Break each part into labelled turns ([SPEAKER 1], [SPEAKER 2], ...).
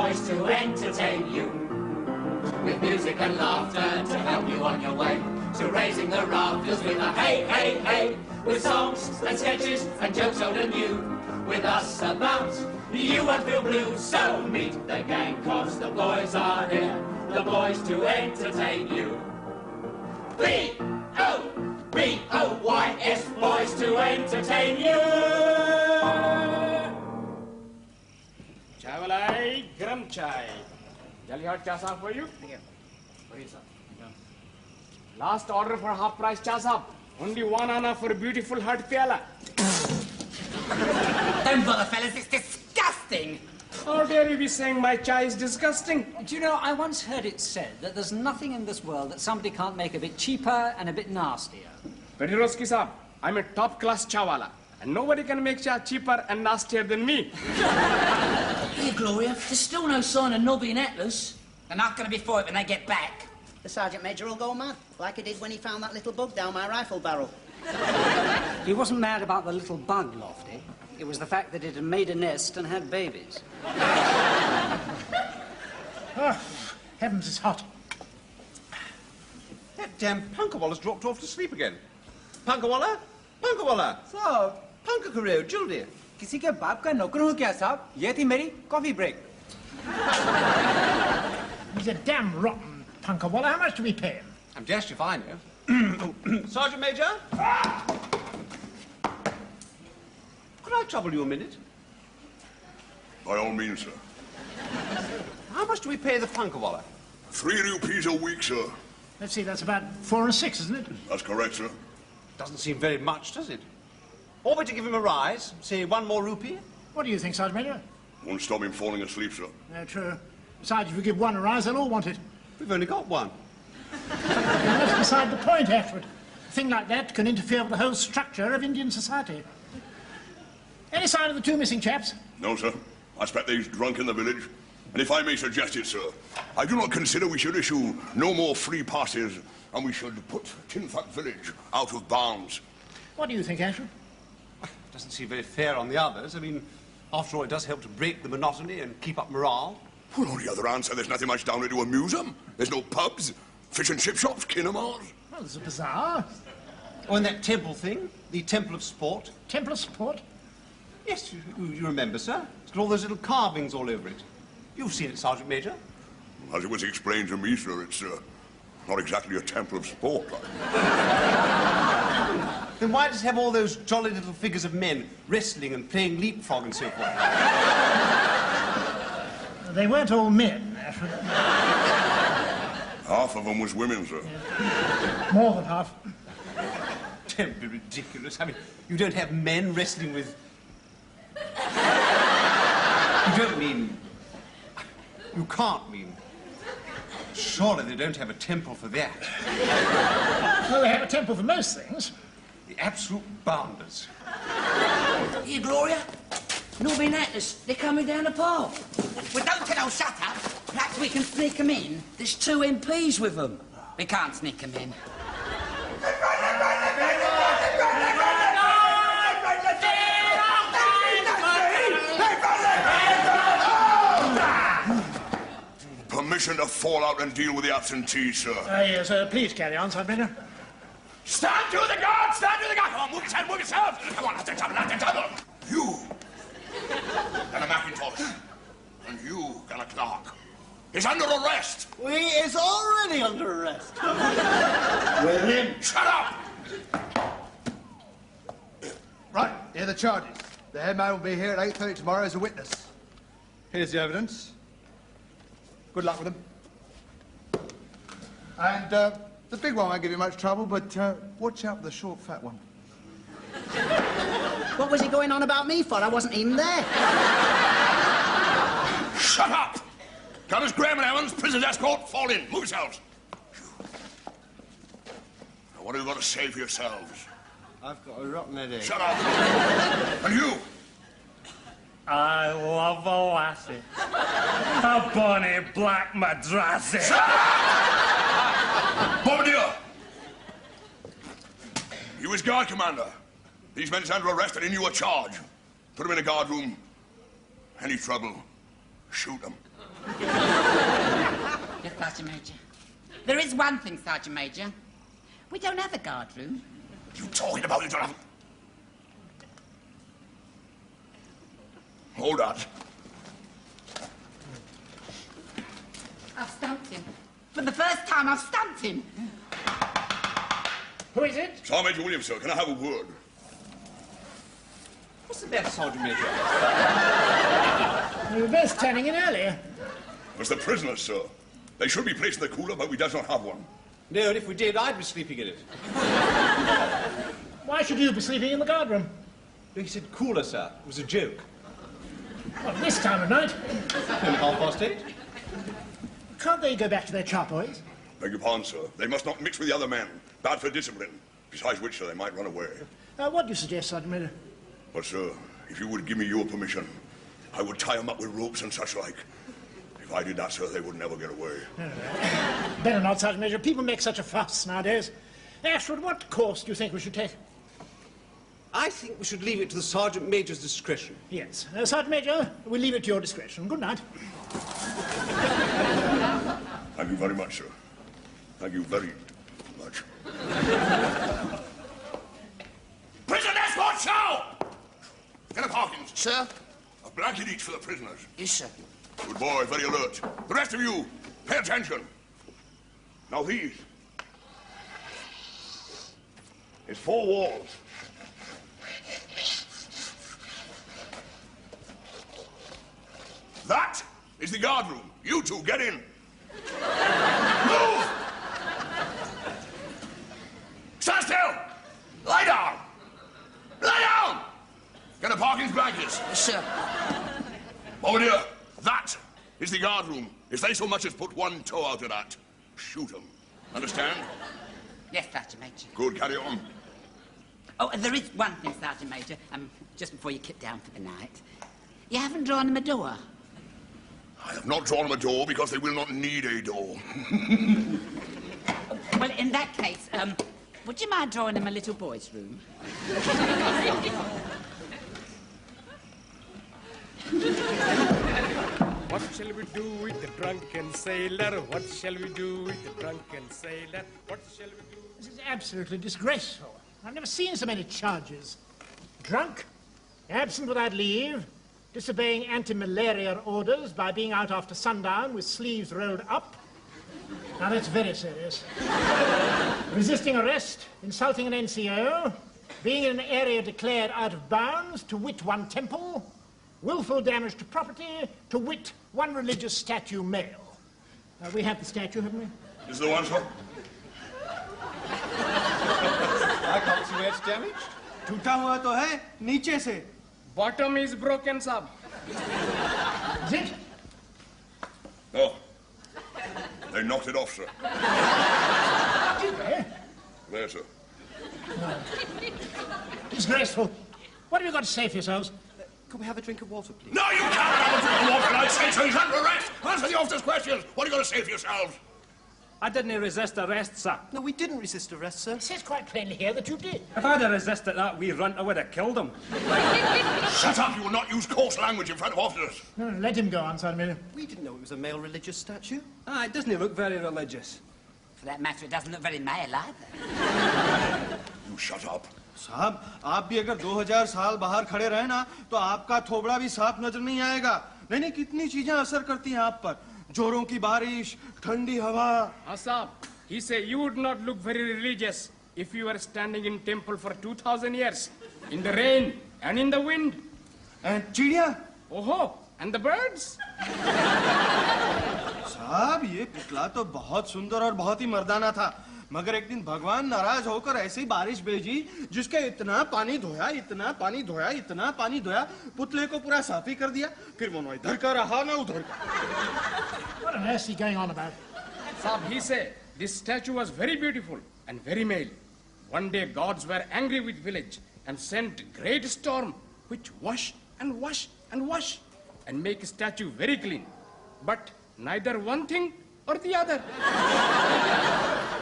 [SPEAKER 1] boys to entertain you, with music and laughter to help you on your way, to raising the rafters with a hey, hey, hey, with songs and sketches and jokes old and new, with us about, you won't feel blue. So meet the gang, cause the boys are here, the boys to entertain you. B-O-B-O-Y-S, boys to entertain you.
[SPEAKER 2] Chai walai, garam chai. Jolly hot cha saab for you?
[SPEAKER 3] Thank you.
[SPEAKER 2] What is that? Last order for half price cha saab. Only 1 anna for a beautiful hot piala.
[SPEAKER 3] Don't bother, fellas, it's disgusting.
[SPEAKER 2] How dare you be saying my chai is disgusting?
[SPEAKER 4] Do you know, I once heard it said that there's nothing in this world that somebody can't make a bit cheaper and a bit nastier.
[SPEAKER 2] Petiroski saab, I'm a top-class chawala, and nobody can make cha cheaper and nastier than me.
[SPEAKER 5] Here, Gloria, there's still no sign of Nobby and Atlas.
[SPEAKER 3] They're not going to be for it when they get back.
[SPEAKER 6] The Sergeant Major will go mad, like he did when he found that little bug down my rifle barrel.
[SPEAKER 4] He wasn't mad about the little bug, Lofty. It was the fact that it had made a nest and had babies.
[SPEAKER 7] Oh, heavens, it's hot.
[SPEAKER 8] That damn Punkawalla's dropped off to sleep again. Punkawalla? Punkawalla!
[SPEAKER 9] साहब पंख कर रहे हो जल्दी किसी के बाप का नौकर हो क्या साहब ये थी मेरी coffee break
[SPEAKER 7] He's a damn rotten Punkawalla. How much do we pay him?
[SPEAKER 8] I'm dashed if I know. Sergeant Major? Could I trouble you a minute?
[SPEAKER 10] By all means, sir.
[SPEAKER 8] How much do we pay the Punkawalla?
[SPEAKER 10] 3 rupees a week, sir.
[SPEAKER 7] Let's see, that's about 4 and 6, isn't it?
[SPEAKER 10] That's correct, sir.
[SPEAKER 8] Doesn't seem very much, does it? Or we to give him a rise, say 1 more rupee?
[SPEAKER 7] What do you think, Sergeant Major?
[SPEAKER 10] Won't stop him falling asleep, sir.
[SPEAKER 7] No, true. Besides, if you give one a rise, they'll all want it.
[SPEAKER 8] We've only got one.
[SPEAKER 7] That's beside the point, Ashford. A thing like that can interfere with the whole structure of Indian society. Any sign of the 2 missing chaps?
[SPEAKER 10] No, sir. I expect they's drunk in the village. And if I may suggest it, sir, I do not consider we should issue no more free passes, and we should put Tinfat village out of bounds.
[SPEAKER 7] What do you think, Ashford?
[SPEAKER 8] Doesn't seem very fair on the others. I mean, after all, it does help to break the monotony and keep up morale.
[SPEAKER 10] Well, on the other hand, sir, there's nothing much down there to amuse them. There's no pubs, fish and chip shops, kinemas.
[SPEAKER 7] Well, there's a bazaar.
[SPEAKER 8] Oh, and that temple thing, the Temple of Sport.
[SPEAKER 7] Temple of Sport?
[SPEAKER 8] Yes, you remember, sir. It's got all those little carvings all over it. You've seen it, Sergeant Major.
[SPEAKER 10] As it was explained to me, sir, it's not exactly a temple of sport. Like.
[SPEAKER 8] Then why does it have all those jolly little figures of men wrestling and playing leapfrog and so forth?
[SPEAKER 7] They weren't all men, Ashford.
[SPEAKER 10] Half of them was women, sir.
[SPEAKER 7] Yeah. More than half.
[SPEAKER 8] Don't be ridiculous. I mean, you don't have men wrestling with... You don't mean... You can't mean... Surely they don't have a temple for that.
[SPEAKER 7] Well, they have a temple for most things.
[SPEAKER 8] The absolute bounders.
[SPEAKER 5] Here, Gloria, Nobby and Atlas, they're coming down the path.
[SPEAKER 3] Well, don't tell them shut up. Perhaps we can sneak them in.
[SPEAKER 5] There's 2 MPs with them.
[SPEAKER 3] We can't sneak them in.
[SPEAKER 10] Permission to fall out and deal with the absentees, sir.
[SPEAKER 7] Yes, please carry on, Sergeant Major.
[SPEAKER 10] Stand to the guard! Stand to the guard! Come on, move yourself, move yourself! Come on, after trouble. You, Gunner Mackintosh, and you, Gunner Clark, is under arrest.
[SPEAKER 9] We is already under arrest
[SPEAKER 10] With him. Shut up!
[SPEAKER 11] Right, here are the charges. The headman will be here at 8:30 tomorrow as a witness. Here's the evidence. Good luck with them. And the big one won't give you much trouble, but watch out for the short, fat one.
[SPEAKER 6] What was he going on about me for? I wasn't even there.
[SPEAKER 10] Shut up! Gunners Graham and Evans, prisoner's escort, fall in. Move yourselves. Now, what have you got to say for yourselves?
[SPEAKER 9] I've got a rotten headache.
[SPEAKER 10] Shut up! And you?
[SPEAKER 2] I love a lassie. A bonny black madrassi.
[SPEAKER 10] Bombardier! You as guard commander. These men's under arrest and in your charge. Put them in a guard room. Any trouble, shoot them.
[SPEAKER 3] Yes, Sergeant Major. There is one thing, Sergeant Major. We don't have a guard room.
[SPEAKER 10] What are you talking about? You don't have... Hold on.
[SPEAKER 3] I've stumped him. For the first time, I've stumped him.
[SPEAKER 7] Who is it?
[SPEAKER 10] Sergeant Major Williams, sir. Can I have a word?
[SPEAKER 8] What's the matter, Sergeant Major?
[SPEAKER 7] We were both turning in earlier.
[SPEAKER 10] It's the prisoners, sir. They should be placed in the cooler, but we does not have one.
[SPEAKER 8] No, and if we did, I'd be sleeping in it.
[SPEAKER 7] Why should you be sleeping in the guard room?
[SPEAKER 8] No, he said cooler, sir. It was a joke.
[SPEAKER 7] Well, this time of night.
[SPEAKER 8] Only 8:30.
[SPEAKER 7] Can't they go back to their charpoys?
[SPEAKER 10] Beg your pardon, sir. They must not mix with the other men. Bad for discipline. Besides which, sir, they might run away.
[SPEAKER 7] What do you suggest, Sergeant Major?
[SPEAKER 10] But, sir, if you would give me your permission, I would tie them up with ropes and such like. If I did that, sir, they would never get away.
[SPEAKER 7] Better not, Sergeant Major. People make such a fuss nowadays. Ashford, what course do you think we should take?
[SPEAKER 8] I think we should leave it to the Sergeant Major's discretion.
[SPEAKER 7] Yes. Sergeant Major, we'll leave it to your discretion. Good night.
[SPEAKER 10] Thank you very much, sir. Thank you very much. Prison escort show! Lieutenant Hawkins.
[SPEAKER 5] Sir?
[SPEAKER 10] A blanket each for the prisoners.
[SPEAKER 5] Yes, sir.
[SPEAKER 10] Good boy, very alert. The rest of you, pay attention. Now these. It's 4 walls. That is the guard room. You two, get in. Move! Stand still! Lie down! Lie down! Get a Parkins blankets.
[SPEAKER 5] Yes, sir.
[SPEAKER 10] Over here. That is the guard room. If they so much as put one toe out of that, shoot them. Understand?
[SPEAKER 3] Yes, Sergeant Major.
[SPEAKER 10] Good, carry on.
[SPEAKER 3] Oh, and there is one thing, Sergeant Major, just before you kip down for the night. You haven't drawn them a door.
[SPEAKER 10] I have not drawn them a door because they will not need a door.
[SPEAKER 3] Well, in that case, would you mind drawing them a little boy's room?
[SPEAKER 2] What shall we do with the drunken sailor? What shall we do with the drunken sailor? What shall we do?
[SPEAKER 7] This is absolutely disgraceful. I've never seen so many charges. Drunk, absent without leave, disobeying anti-malaria orders by being out after sundown with sleeves rolled up. Now that's very serious. Resisting arrest, insulting an NCO, being in an area declared out of bounds, to wit 1 temple, willful damage to property, to wit 1 religious statue male. We have the statue, haven't we?
[SPEAKER 10] This is the one, sir?
[SPEAKER 8] I can't see where it's damaged.
[SPEAKER 9] टूटा हुआ तो है नीचे से.
[SPEAKER 2] Bottom is broken, sir.
[SPEAKER 7] Is it?
[SPEAKER 10] No. They knocked it off, sir.
[SPEAKER 7] Did they?
[SPEAKER 10] There, sir.
[SPEAKER 7] No. Disgraceful. What have you got to say for yourselves?
[SPEAKER 8] Could we have a drink of water, please?
[SPEAKER 10] No, you can't have a drink of water. I say so. He's under arrest. Answer the officer's questions. What are you going to say for yourselves?
[SPEAKER 12] I didn't resist arrest, sir.
[SPEAKER 8] No, we didn't resist arrest, sir.
[SPEAKER 7] It says quite plainly here that you did.
[SPEAKER 12] If I'd have resisted that wee runt, I would have killed him.
[SPEAKER 10] Shut up. You will not use coarse language in front of officers.
[SPEAKER 7] No, let him go on, Sergeant Major.
[SPEAKER 8] We didn't know it was a male religious statue.
[SPEAKER 12] Ah, it doesn't look very religious.
[SPEAKER 3] For that matter, it doesn't look very male either.
[SPEAKER 10] You shut up.
[SPEAKER 9] साहब, आप भी अगर 2000 साल बाहर खड़े रहे ना, तो आपका थोबड़ा भी साफ नजर नहीं आएगा. नहीं, कितनी चीजें असर करती हैं आप पर. जोरों की बारिश, ठंडी हवा.
[SPEAKER 2] Asab, he said you would not look very religious if you were standing in temple for 2000 years, in the rain and in the wind.
[SPEAKER 9] And चिड़िया?
[SPEAKER 2] Oh, and the birds?
[SPEAKER 9] साहब, ये पुतला तो बहुत सुंदर और बहुत ही मर्दाना था. मगर एक दिन भगवान नाराज होकर ऐसी बारिश भेजी जिसके इतना पानी धोया, इतना पानी धोया, इतना पानी धोया, पुतले को पूरा साफ ही कर दिया. फिर वो न इधर का रहा न उधर का.
[SPEAKER 7] What on earth is he going on about?
[SPEAKER 2] Sab, he said this statue was very beautiful and very male. One day gods were angry with village and sent great storm which wash and wash and wash and make statue very clean. But neither one thing or the other.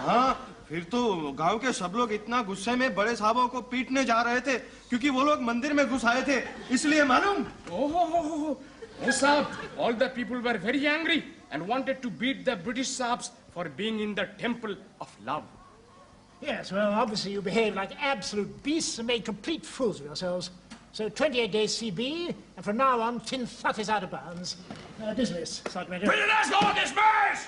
[SPEAKER 9] हाँ, फिर तो गांव के सब लोग इतना गुस्से में बड़े साहबों को पीटने जा रहे थे क्योंकि वो लोग मंदिर में घुस आए थे, इसलिए मालूम?
[SPEAKER 2] Oh, No, sir. All the people were very angry and wanted to beat the British Saabs for being in the temple of love.
[SPEAKER 7] Yes, well, obviously you behaved like absolute beasts and made complete fools of yourselves. So 28 days CB, and from now on, tin thut is out of bounds. Dismiss, Sergeant Major.
[SPEAKER 10] Prisoners, go on, dismiss!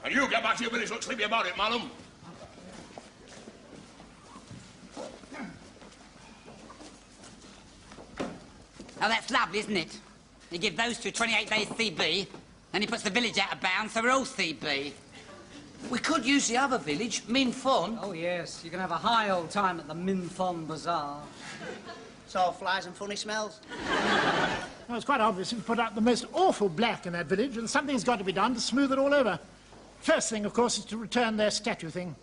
[SPEAKER 10] And you get back to your village, look sleepy about it, madam.
[SPEAKER 3] Oh, that's lovely, isn't it? You give those two 28 days CB, and he puts the village out of bounds, so we're all CB.
[SPEAKER 5] We could use the other village, Min Thon.
[SPEAKER 4] Oh, yes. You can have a high old time at the Min Thon Bazaar.
[SPEAKER 6] It's all flies and funny smells.
[SPEAKER 7] Well, it's quite obvious you've put out the most awful black in that village, and something's got to be done to smooth it all over. First thing, of course, is to return their statue thing.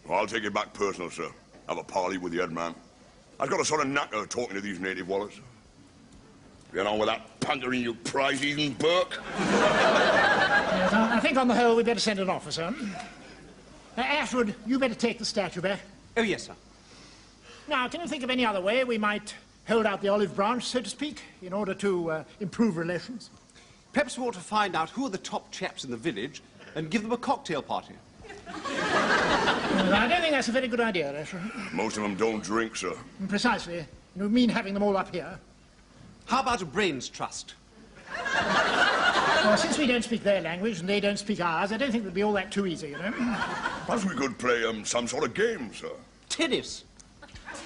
[SPEAKER 10] Well, I'll take it back personal, sir. Have a parley with the head man. I've got a sort of knacker talking to these native wallets. Get on with that pantering, you prize-eating Burke.
[SPEAKER 7] Yes, I think on the whole we'd better send an officer. Ashwood, you better take the statue back.
[SPEAKER 8] Oh, yes, sir.
[SPEAKER 7] Now, can you think of any other way we might hold out the olive branch, so to speak, in order to improve relations?
[SPEAKER 8] Perhaps we ought to find out who are the top chaps in the village and give them a cocktail party.
[SPEAKER 7] Well, I don't think that's a very good idea, Ashwood.
[SPEAKER 10] Most of them don't drink, sir.
[SPEAKER 7] Precisely. You mean having them all up here?
[SPEAKER 8] How about a brains trust?
[SPEAKER 7] Well, since we don't speak their language and they don't speak ours, I don't think it would be all that too easy, you know.
[SPEAKER 10] Perhaps we could play some sort of game, sir.
[SPEAKER 8] Tennis.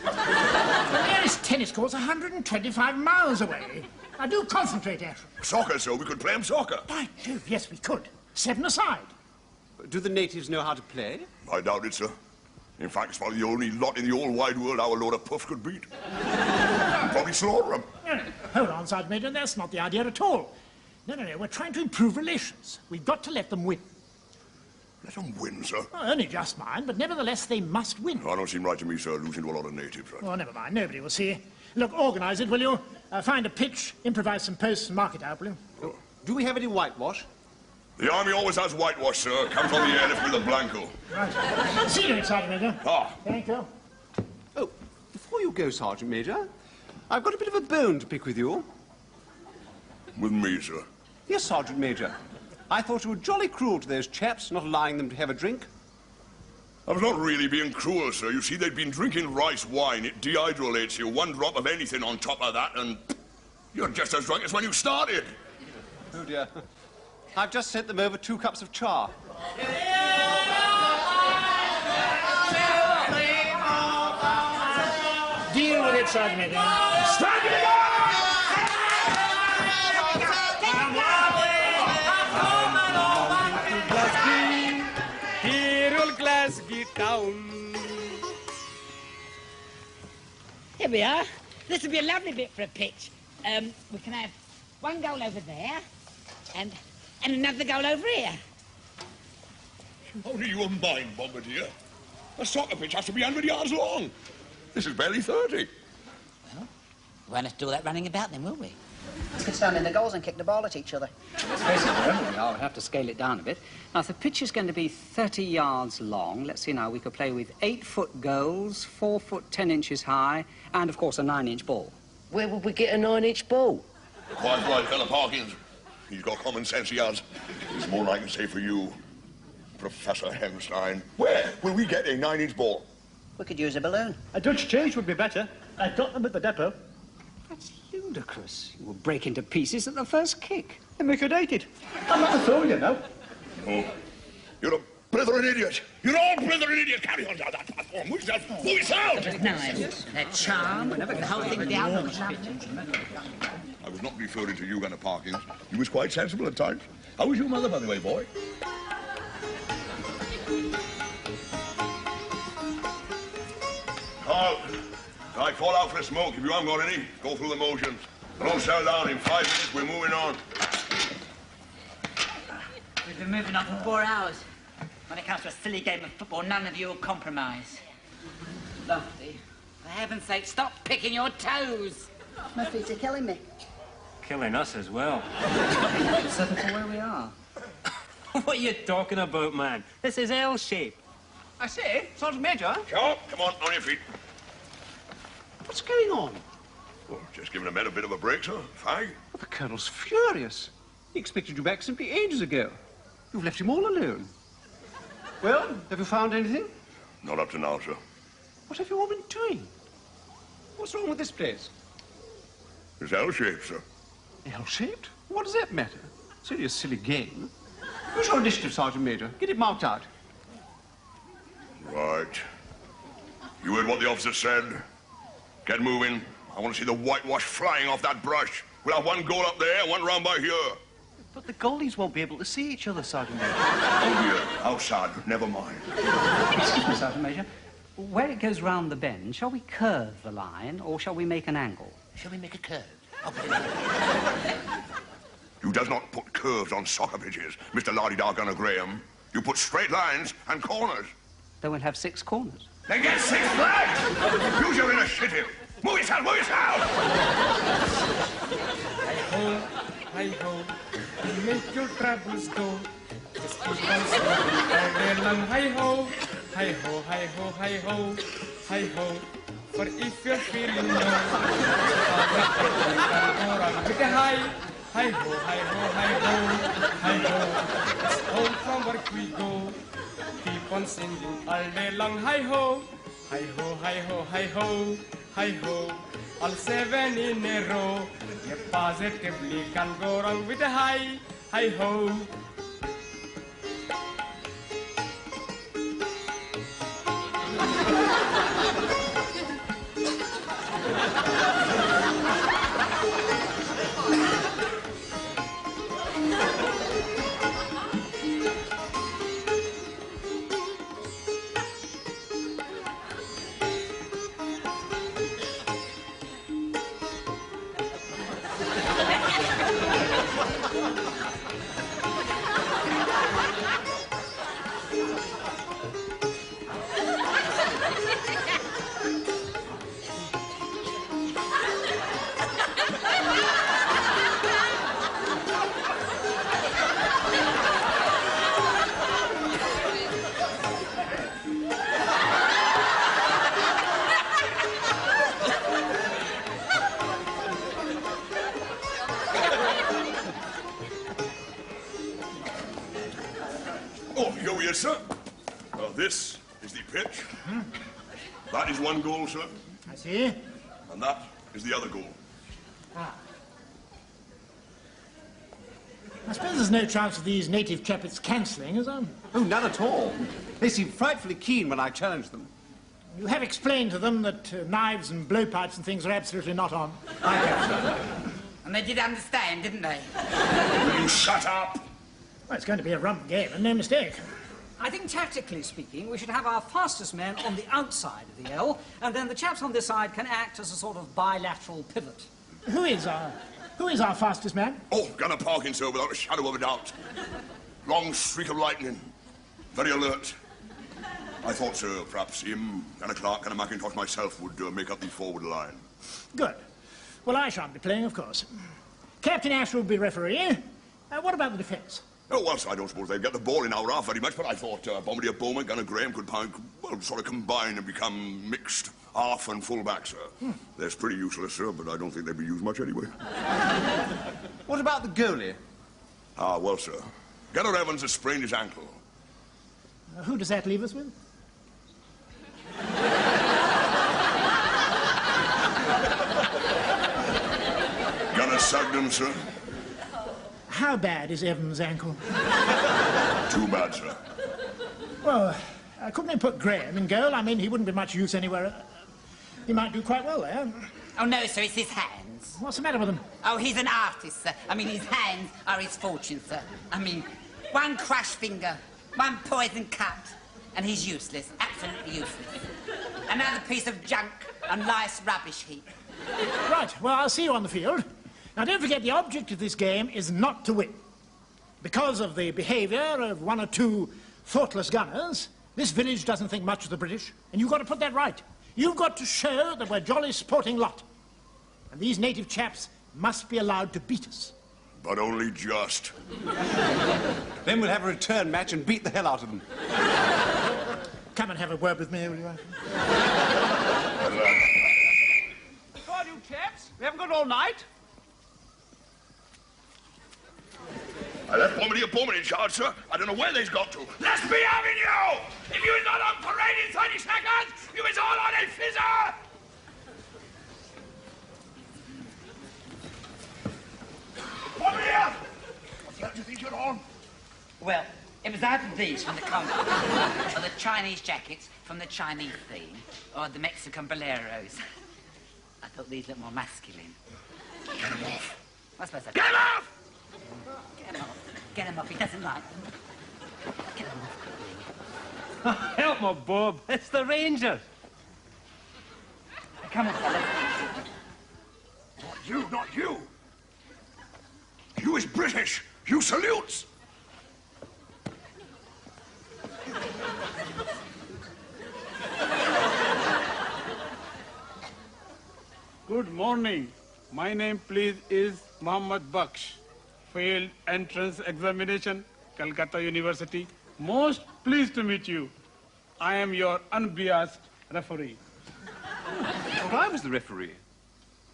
[SPEAKER 7] The nearest tennis court's 125 miles away. Now, do concentrate, Ashwood.
[SPEAKER 10] Soccer, sir. We could play 'em soccer.
[SPEAKER 7] By Jove, yes, we could. 7 aside.
[SPEAKER 8] Do the natives know how to play?
[SPEAKER 10] I doubt it, sir. In fact, it's probably the only lot in the whole wide world our load of puff could beat. Probably slaughter 'em.
[SPEAKER 7] No, hold on, Sergeant Major, that's not the idea at all. No, we're trying to improve relations. We've got to let them win.
[SPEAKER 10] Let them win, sir.
[SPEAKER 7] Well, only just mine, but nevertheless they must win.
[SPEAKER 10] I don't seem right to me, sir, losing to a lot of natives. Right?
[SPEAKER 7] Well, never mind, nobody will see. Look, organise it, will you? Find a pitch, improvise some posts and mark it out, will you?
[SPEAKER 8] Oh. Do we have any whitewash?
[SPEAKER 10] The army always has whitewash, sir. Comes on the airlift with a blanco.
[SPEAKER 7] Right. See you, Sergeant Major.
[SPEAKER 10] Ah.
[SPEAKER 7] Thank you.
[SPEAKER 8] Oh, before you go, Sergeant Major, I've got a bit of a bone to pick with you.
[SPEAKER 10] With me, sir?
[SPEAKER 8] Yes, Sergeant Major. I thought you were jolly cruel to those chaps, not allowing them to have a drink.
[SPEAKER 10] I was not really being cruel, sir. You see, they'd been drinking rice wine. It dehydrates you. One drop of anything on top of that, and you're just as drunk as when you started.
[SPEAKER 8] Oh, dear. I've just sent them over 2 cups of char.
[SPEAKER 7] Deal with it, Sergeant Major.
[SPEAKER 10] Stand it up!
[SPEAKER 2] Town.
[SPEAKER 3] Here we are. This will be a lovely bit for a pitch. We can have one goal over there and another goal over here.
[SPEAKER 10] How do you mind, Bombardier? A soccer pitch has to be 100 yards long. This is barely 30.
[SPEAKER 3] Well, we won't have to do all that running about then, will we?
[SPEAKER 6] We could stand in the goals and kick the ball at each other.
[SPEAKER 4] Basically, I'll have to scale it down a bit. Now, if the pitch is going to be 30 yards long, let's see now, we could play with 8-foot goals, 4 foot 10 inches high, and, of course, a 9-inch ball.
[SPEAKER 5] Where would we get a 9-inch ball?
[SPEAKER 10] Quite right, fella Parkins. He's got common sense, he has. It's more than I can say for you, Professor Hemstein. Where will we get a 9-inch ball?
[SPEAKER 6] We could use a balloon.
[SPEAKER 12] A Dutch change would be better. I've got them at the depot.
[SPEAKER 4] That's ludicrous. You will break into pieces at the first kick.
[SPEAKER 12] And we could eat it. I'm not a fool, you know.
[SPEAKER 10] Oh, you're a blithering idiot. You're all blithering idiots. Carry on down that platform. Move yourself.
[SPEAKER 3] Knives, their charm, the whole thing down.
[SPEAKER 10] I was not referring to you, Gunner Parkins. You was quite sensible at times. How was your mother, by the way, boy? Carl, I call out for a smoke. If you haven't got any, go through the motions. Don't settle down. In 5 minutes, we're moving on.
[SPEAKER 3] We've been moving on for 4 hours. When it comes to a silly game of football, none of you will compromise. Lofty, for heaven's sake, stop picking your toes.
[SPEAKER 6] My feet are killing me.
[SPEAKER 12] Killing us as well.
[SPEAKER 4] Settle for where we are.
[SPEAKER 12] What are you talking about, man? This is L-shape.
[SPEAKER 8] I say, Sergeant Major.
[SPEAKER 10] Sure, come on your feet.
[SPEAKER 8] What's going on?
[SPEAKER 10] Well, just giving the men a bit of a break, sir. Fine.
[SPEAKER 8] Well, the Colonel's furious. He expected you back simply ages ago. You've left him all alone. Well, have you found anything?
[SPEAKER 10] Not up to now, sir.
[SPEAKER 8] What have you all been doing? What's wrong with this place?
[SPEAKER 10] It's L-shaped, sir.
[SPEAKER 8] L-shaped? What does that matter? It's only a silly game. Use your initiative, Sergeant Major. Get it marked out.
[SPEAKER 10] Right. You heard what the officer said. Get moving. I want to see the whitewash flying off that brush. We'll have one goal up there and one round by here.
[SPEAKER 8] But the goalies won't be able to see each other, Sergeant Major.
[SPEAKER 10] Oh, dear. Outside. Never mind.
[SPEAKER 4] Excuse me, Sergeant Major. Where it goes round the bend, shall we curve the line or shall we make an angle?
[SPEAKER 5] Shall we make a curve?
[SPEAKER 10] You does not put curves on soccer pitches, Mr. Lardy-Dargunner Graham. You put straight lines and corners.
[SPEAKER 4] Then we'll have 6 corners.
[SPEAKER 10] Then get 6 flags! Use your initiative. Move yourself, move yourself!
[SPEAKER 2] Hi-ho, hi-ho, make your troubles go. Just keep on smoking all day long. Hi-ho, hi-ho, hi-ho, hi-ho, hi-ho. For if you're feeling low, all the people can go around with a hi. Hi-ho, hi-ho, hi-ho, hi-ho. It's home from work we go. Keep on singing all day long. Hi-ho, hi-ho, hi-ho, hi-ho, hi-ho. All 7 in a row. You positively can go wrong with a hi, hi-ho.
[SPEAKER 10] Oh, here we are, sir. This is the pitch. That is one goal, sir.
[SPEAKER 7] I see.
[SPEAKER 10] And that is the other goal.
[SPEAKER 7] Ah. I suppose there's no chance of these native chappets cancelling, is there?
[SPEAKER 8] Oh, none at all. They seem frightfully keen when I challenge them.
[SPEAKER 7] You have explained to them that knives and blowpipes and things are absolutely not on.
[SPEAKER 8] I have, sir.
[SPEAKER 3] And they did understand, didn't they?
[SPEAKER 10] Will you shut up?
[SPEAKER 7] Well, it's going to be a rump game, and no mistake.
[SPEAKER 4] I think, tactically speaking, we should have our fastest men on the outside of the L, and then the chaps on this side can act as a sort of bilateral pivot.
[SPEAKER 7] Who is our fastest man?
[SPEAKER 10] Oh, Gunner Parkin, sir, without a shadow of a doubt. Long streak of lightning. Very alert. I thought, sir, perhaps him, Gunner Clark, Gunner McIntosh, myself would make up the forward line.
[SPEAKER 7] Good. Well, I shan't be playing, of course. Captain Ash will be referee. What about the defence?
[SPEAKER 10] Oh, well, sir, I don't suppose they'd get the ball in our half very much, but I thought Bombardier Bowman, Gunner Graham could well, sort of combine and become mixed half and full back, sir. They're pretty useless, sir, but I don't think they'd be used much anyway.
[SPEAKER 8] What about the goalie?
[SPEAKER 10] Ah, well, sir, Gunner Evans has sprained his ankle.
[SPEAKER 7] Who does that leave us with?
[SPEAKER 10] Gunner Sugden, sir.
[SPEAKER 7] How bad is Evans' ankle?
[SPEAKER 10] Too bad, sir.
[SPEAKER 7] Well, couldn't they put Graham in goal? I mean, he wouldn't be much use anywhere. He might do quite well there.
[SPEAKER 3] Oh, no, sir, it's his hands.
[SPEAKER 7] What's the matter with him?
[SPEAKER 3] Oh, he's an artist, sir. I mean, his hands are his fortune, sir. I mean, one crushed finger, one poison cut, and he's useless, absolutely useless. Another piece of junk and life's rubbish heap.
[SPEAKER 7] Right, well, I'll see you on the field. Now, don't forget, the object of this game is not to win. Because of the behaviour of 1 or 2 thoughtless gunners, this village doesn't think much of the British, and you've got to put that right. You've got to show that we're a jolly sporting lot. And these native chaps must be allowed to beat us.
[SPEAKER 10] But only just.
[SPEAKER 8] Then we'll have a return match and beat the hell out of them.
[SPEAKER 7] Come and have a word with me, will you?
[SPEAKER 2] Come on, you chaps.
[SPEAKER 8] We haven't got all night.
[SPEAKER 10] I left Bombardier Bowman in charge, sir. I don't know where they's got to. Let's be having you! If you is not on parade in 30 seconds, you is all on a fizzer! Bombardier! What the hell do you think you're on?
[SPEAKER 3] Well, it was either these from the Congo, or the Chinese jackets from the Chinese theme, or the Mexican boleros. I thought these looked more masculine.
[SPEAKER 10] Get him off!
[SPEAKER 3] What's supposed to
[SPEAKER 10] Get him off!
[SPEAKER 3] Get him off. Get him off. He doesn't like them. Get him off quickly.
[SPEAKER 12] Help me, Bob. It's the Rangers.
[SPEAKER 3] Come on, fellas.
[SPEAKER 10] Not you, not you! You is British! You salutes!
[SPEAKER 13] Good morning. My name, please, is Mohammed Baksh. Failed entrance examination, Calcutta University. Most pleased to meet you. I am your unbiased referee.
[SPEAKER 8] Thought I was the referee.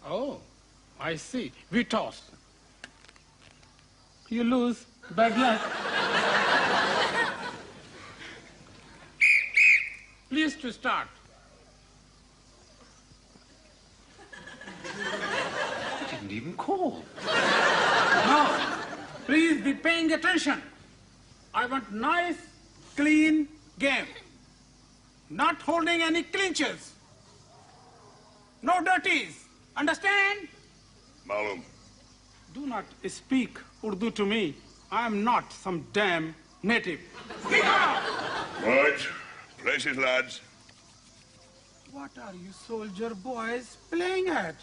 [SPEAKER 13] Oh, I see. We toss. You lose. Bad luck. Please to start.
[SPEAKER 8] I didn't even call.
[SPEAKER 13] Now, please be paying attention. I want nice, clean game. Not holding any clinches. No dirties. Understand?
[SPEAKER 10] Malum.
[SPEAKER 13] Do not speak Urdu to me. I am not some damn native. Speak out!
[SPEAKER 10] Right. Places, lads.
[SPEAKER 13] What are you soldier boys playing at?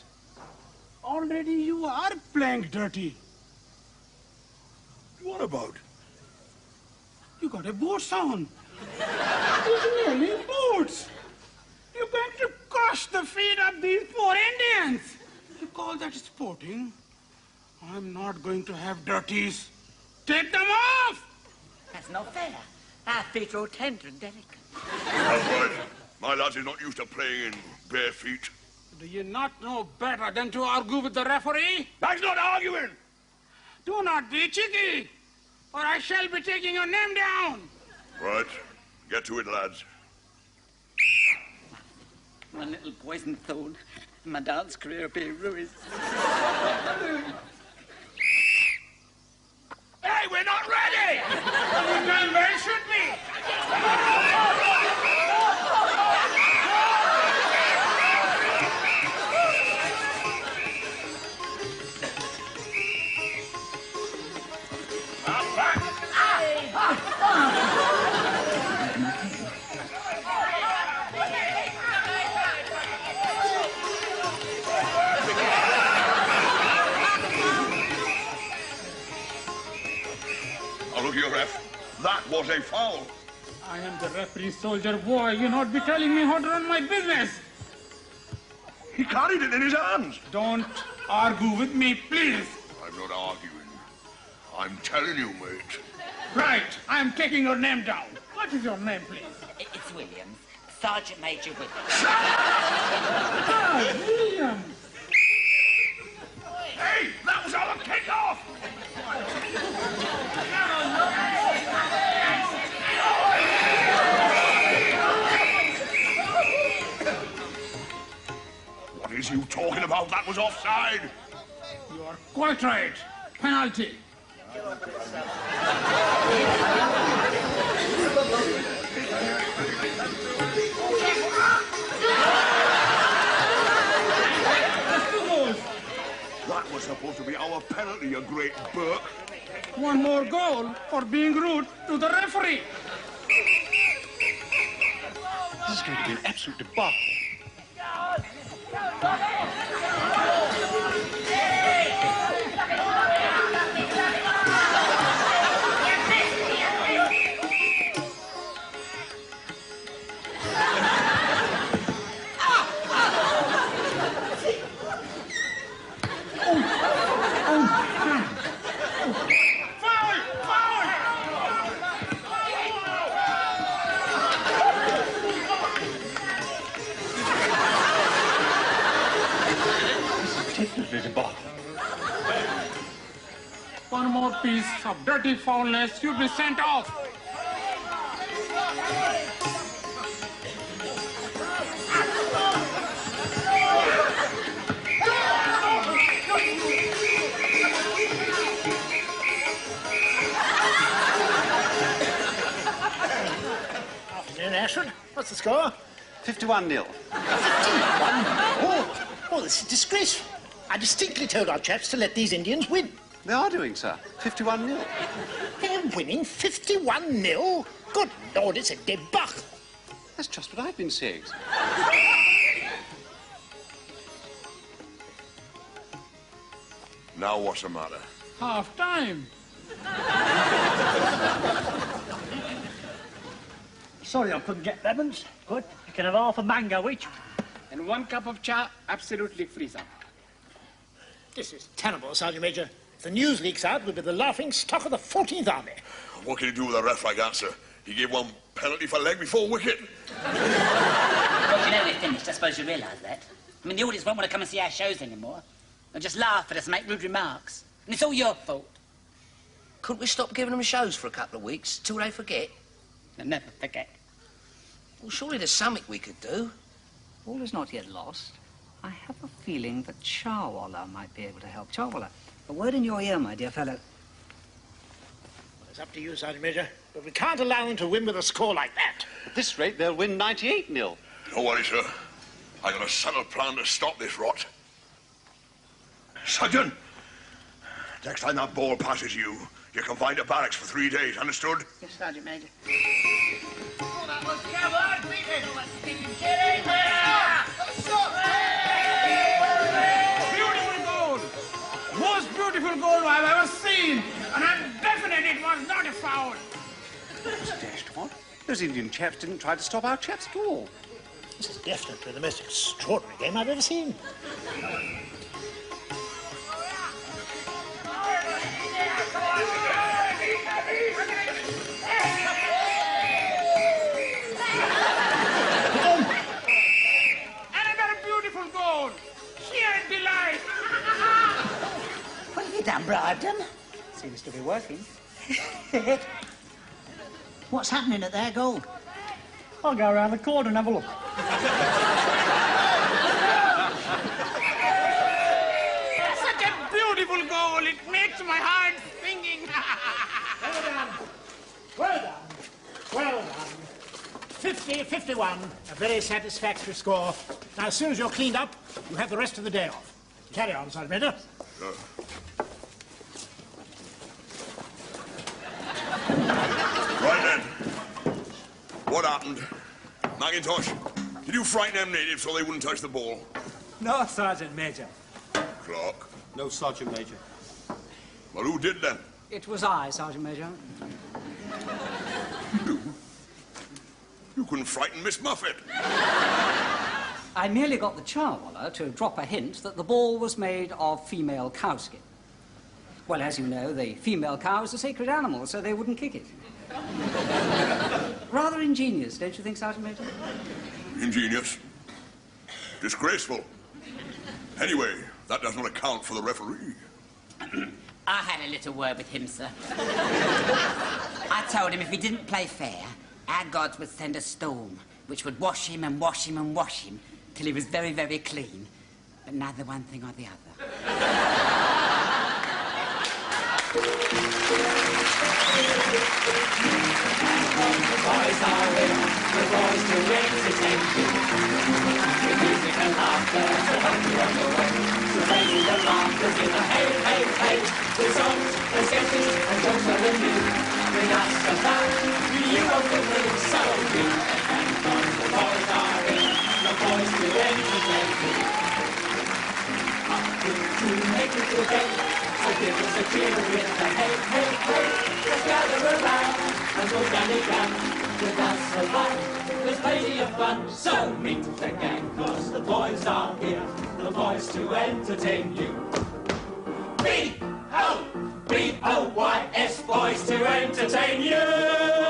[SPEAKER 13] Already you are playing dirty.
[SPEAKER 10] What about?
[SPEAKER 13] You got a boots on. It's nearly boots. You're going to crush the feet of these poor Indians. You call that sporting? I'm not going to have dirties. Take them off!
[SPEAKER 3] That's not fair. Our feet are all tender and delicate.
[SPEAKER 10] That's right. My lads is not used to playing in bare feet.
[SPEAKER 13] Do you not know better than to argue with the referee?
[SPEAKER 10] That's not arguing!
[SPEAKER 13] Do not be cheeky, or I shall be taking your name down.
[SPEAKER 10] Right. Get to it, lads.
[SPEAKER 3] One little poison thorn, my dance career will be ruined.
[SPEAKER 10] Hey, we're not ready!
[SPEAKER 13] You done where it should be.
[SPEAKER 10] Now look here, ref. That was a foul.
[SPEAKER 13] I am the referee, soldier boy. You not be telling me how to run my business.
[SPEAKER 10] He carried it in his hands.
[SPEAKER 13] Don't argue with me, please.
[SPEAKER 10] I'm not arguing. I'm telling you, mate.
[SPEAKER 13] Right, I am taking your name down. What is your name, please?
[SPEAKER 3] It's Williams. Sergeant Major Williams.
[SPEAKER 13] Ah, William.
[SPEAKER 10] Hey, that was our kickoff! What is you talking about? That was offside.
[SPEAKER 13] You are quite right. Penalty.
[SPEAKER 10] That was supposed to be our penalty, you great Burke.
[SPEAKER 13] One more goal for being rude to the referee.
[SPEAKER 8] This is going to be an absolute debacle.
[SPEAKER 10] beastly debacle.
[SPEAKER 2] One more piece of dirty foulness, you'll be sent off.
[SPEAKER 7] Afternoon, Ashford. What's the score?
[SPEAKER 8] 51-0.
[SPEAKER 7] 51? Oh, this is disgraceful. I distinctly told our chaps to let these Indians win.
[SPEAKER 8] They are doing, sir. 51-0.
[SPEAKER 7] They're winning 51-0? Good Lord, it's a debacle.
[SPEAKER 8] That's just what I've been saying.
[SPEAKER 10] Now what's the matter?
[SPEAKER 2] Half time.
[SPEAKER 5] Sorry I couldn't get lemons. Good. You can have half a mango each.
[SPEAKER 2] And 1 cup of cha, absolutely free, sir.
[SPEAKER 7] This is terrible, Sergeant Major. If the news leaks out, we'll be the laughing stock of the 14th Army.
[SPEAKER 10] What can you do with a ref like that, sir? He gave 1 penalty for leg before wicket.
[SPEAKER 3] Well, you know we're finished. I suppose you realise that. I mean, the audience won't want to come and see our shows anymore. They'll just laugh at us and make rude remarks. And it's all your fault.
[SPEAKER 5] Couldn't we stop giving them shows for a couple of weeks till they forget?
[SPEAKER 3] They'll never forget.
[SPEAKER 5] Well, surely there's something we could do.
[SPEAKER 4] All is not yet lost. I have a feeling that Charwalla might be able to help. Charwalla, a word in your ear, my dear fellow.
[SPEAKER 7] Well, it's up to you, Sergeant Major. But we can't allow them to win with a score like that.
[SPEAKER 8] At this rate, they'll win 98-0.
[SPEAKER 10] Don't worry, sir. I got a settled plan to stop this rot. Sergeant, next time that ball passes you, you're confined to barracks for 3 days, understood?
[SPEAKER 3] Yes, Sergeant Major.
[SPEAKER 1] Oh, that was clever.
[SPEAKER 2] Beautiful goal. Most beautiful goal I've ever seen. And I'm definite it was not a foul.
[SPEAKER 8] Dashed what? Those Indian chaps didn't try to stop our chaps at all.
[SPEAKER 7] This is definitely the most extraordinary game I've ever seen.
[SPEAKER 2] Another beautiful goal. Sheer delight.
[SPEAKER 3] What have you done, bribed them?
[SPEAKER 4] Seems to be working.
[SPEAKER 6] What's happening at their goal?
[SPEAKER 5] I'll go around the corner and have a look.
[SPEAKER 2] Such a beautiful goal. It makes my heart singing.
[SPEAKER 7] Well done. Well done. 50-51. A very satisfactory score. Now, as soon as you're cleaned up, you have the rest of the day off. Carry on, Sergeant Major.
[SPEAKER 10] Right then. What happened? Macintosh, did you frighten them natives so they wouldn't touch the ball?
[SPEAKER 12] No, Sergeant Major.
[SPEAKER 10] Clark?
[SPEAKER 9] No, Sergeant Major.
[SPEAKER 10] Well, who did then?
[SPEAKER 4] It was I, Sergeant Major.
[SPEAKER 10] You couldn't frighten Miss Muffet.
[SPEAKER 4] I merely got the Charwalla to drop a hint that the ball was made of female cow skin. Well, as you know, the female cow is a sacred animal, so they wouldn't kick it. Rather ingenious, don't you think, Sergeant Major?
[SPEAKER 10] Ingenious. Disgraceful. Anyway, that does not account for the referee.
[SPEAKER 3] I had a little word with him, sir. I told him if he didn't play fair, our gods would send a storm, which would wash him and wash him and wash him till he was very, very clean. But neither one thing or the other.
[SPEAKER 1] The boys are in, the boys to entertain you. With music and laughter to help you on your way. So raising the laughters in a hey, hey, hey. With songs and sketches and jokes of the new. Bring us a laugh, you won't believe, so do. And the boys are in, the boys to entertain you. Up to make you feel great. So give us a cheer with a hey, hey, hey. Let's gather around and go down with us a while. There's plenty of fun, so meet the gang, cause the boys are here, the boys to entertain you. B-O-B-O-Y-S, boys to entertain you.